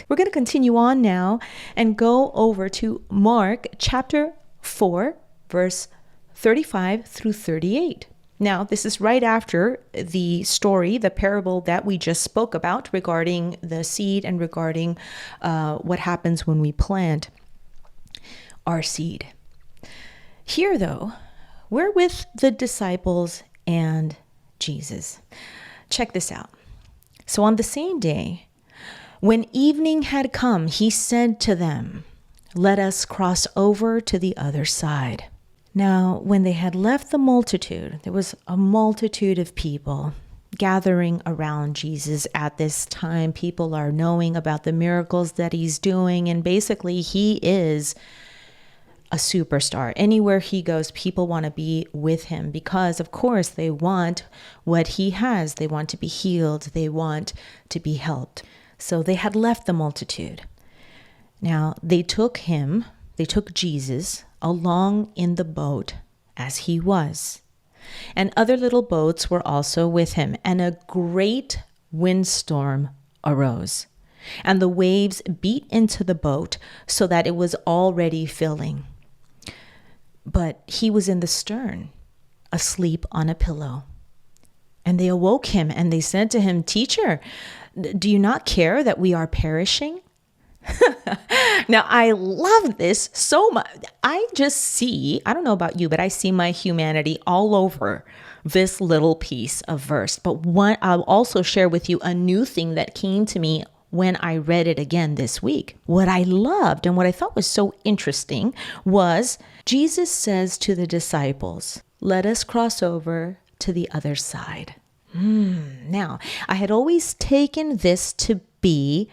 We're going to continue on now and go over to Mark chapter 4, verse 35 through 38. Now, this is right after the story, the parable that we just spoke about regarding the seed and regarding what happens when we plant our seed. Here, though, we're with the disciples and Jesus. Check this out. So on the same day, when evening had come, he said to them, "Let us cross over to the other side." Now, when they had left the multitude, there was a multitude of people gathering around Jesus at this time. People are knowing about the miracles that he's doing, and basically he is a superstar. Anywhere he goes, people want to be with him because, of course, they want what he has. They want to be healed. They want to be helped. So they had left the multitude. Now, they took Jesus along in the boat as he was. And other little boats were also with him. And a great windstorm arose. And the waves beat into the boat so that it was already filling. But he was in the stern, asleep on a pillow. And they awoke him and they said to him, "Teacher, do you not care that we are perishing?" Now, I love this so much. I don't know about you, but I see my humanity all over this little piece of verse. But I'll also share with you a new thing that came to me when I read it again this week. What I loved and what I thought was so interesting was Jesus says to the disciples, "Let us cross over to the other side." Now, I had always taken this to be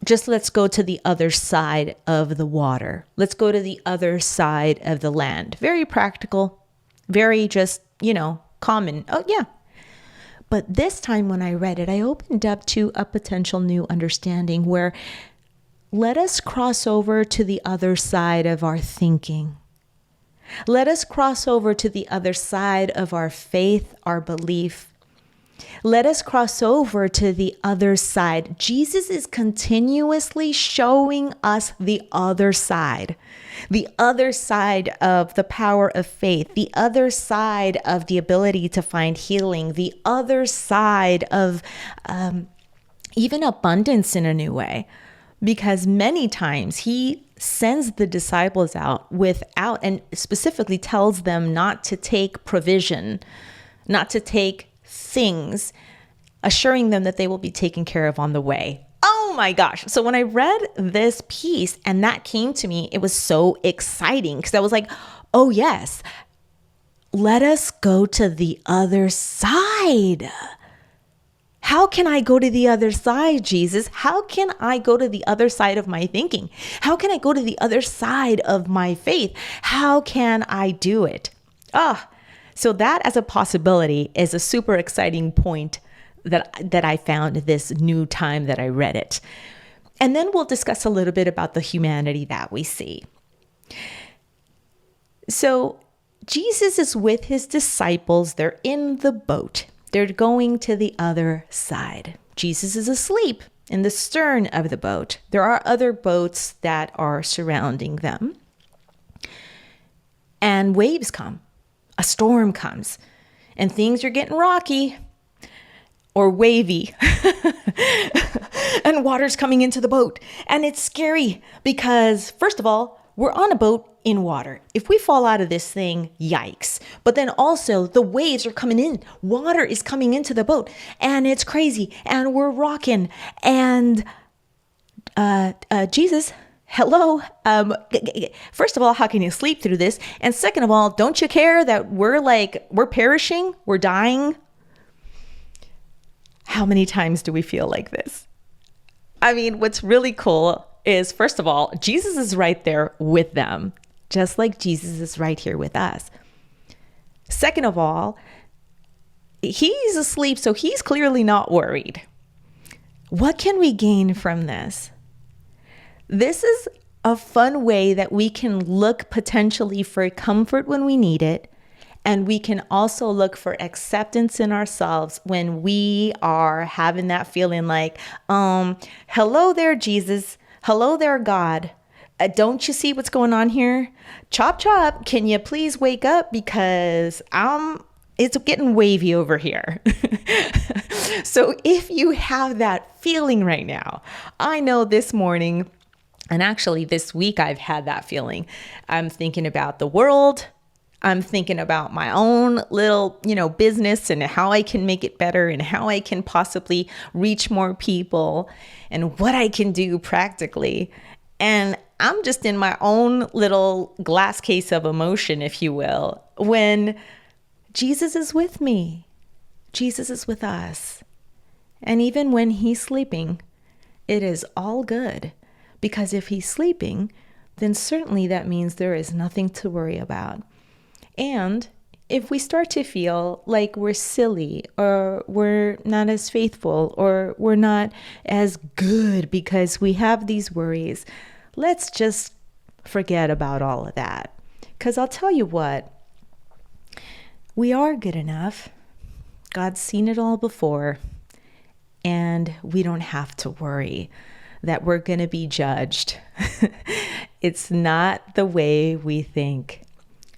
just let's go to the other side of the water. Let's go to the other side of the land. Very practical, very just, common. Oh, yeah. But this time when I read it, I opened up to a potential new understanding where let us cross over to the other side of our thinking. Let us cross over to the other side of our faith, our belief. Let us cross over to the other side. Jesus is continuously showing us the other side of the power of faith, the other side of the ability to find healing, the other side of even abundance in a new way. Because many times he sends the disciples out without, and specifically tells them not to take provision, not to take things, assuring them that they will be taken care of on the way. Oh my gosh. So when I read this piece and that came to me, it was so exciting because I was like, oh yes, let us go to the other side. How can I go to the other side, Jesus? How can I go to the other side of my thinking? How can I go to the other side of my faith? How can I do it? So that as a possibility is a super exciting point that I found this new time that I read it. And then we'll discuss a little bit about the humanity that we see. So Jesus is with his disciples. They're in the boat. They're going to the other side. Jesus is asleep in the stern of the boat. There are other boats that are surrounding them. And waves come. A storm comes. And things are getting rocky or wavy. And water's coming into the boat. And it's scary because, first of all, we're on a boat in water. If we fall out of this thing, yikes. But then also the waves are coming in. Water is coming into the boat and it's crazy and we're rocking. And Jesus, hello. First of all, how can you sleep through this? And second of all, don't you care that we're perishing? We're dying? How many times do we feel like this? I mean, what's really cool is, first of all, Jesus is right there with them, just like Jesus is right here with us. Second of all, he's asleep, so he's clearly not worried. What can we gain from this? This is a fun way that we can look potentially for comfort when we need it And we can also look for acceptance in ourselves when we are having that feeling like, hello there, Jesus. Hello there, God. Don't you see what's going on here? Chop, chop. Can you please wake up? Because it's getting wavy over here. So if you have that feeling right now, I know this morning, and actually this week, I've had that feeling. I'm thinking about the world. I'm thinking about my own little, business and how I can make it better and how I can possibly reach more people and what I can do practically. And I'm just in my own little glass case of emotion, if you will, when Jesus is with me. Jesus is with us. And even when he's sleeping, it is all good. Because if he's sleeping, then certainly that means there is nothing to worry about. And if we start to feel like we're silly or we're not as faithful or we're not as good because we have these worries, let's just forget about all of that. Because I'll tell you what, we are good enough. God's seen it all before. And we don't have to worry that we're going to be judged. It's not the way we think.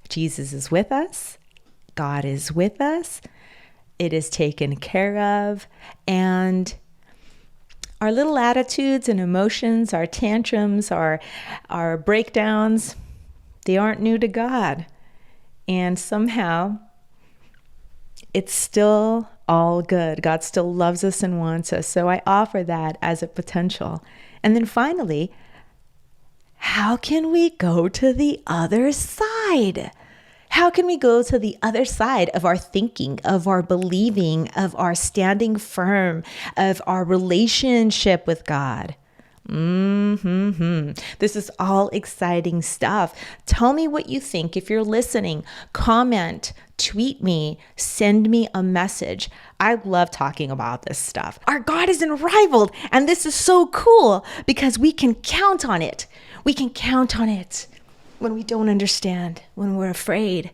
Jesus is with us. God is with us. It is taken care of. And our little attitudes and emotions, our tantrums, our breakdowns, they aren't new to God. And somehow it's still all good. God still loves us and wants us. So I offer that as a potential. And then finally, how can we go to the other side? How can we go to the other side of our thinking, of our believing, of our standing firm, of our relationship with God? This is all exciting stuff. Tell me what you think. If you're listening, comment, tweet me, send me a message. I love talking about this stuff. Our God is unrivaled, and this is so cool because we can count on it. We can count on it when we don't understand, when we're afraid,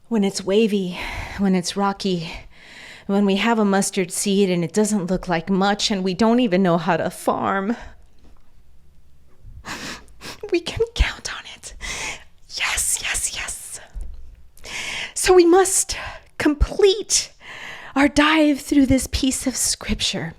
when it's wavy, when it's rocky, when we have a mustard seed and it doesn't look like much and we don't even know how to farm. We can count on it. Yes, yes, yes. So we must complete our dive through this piece of scripture.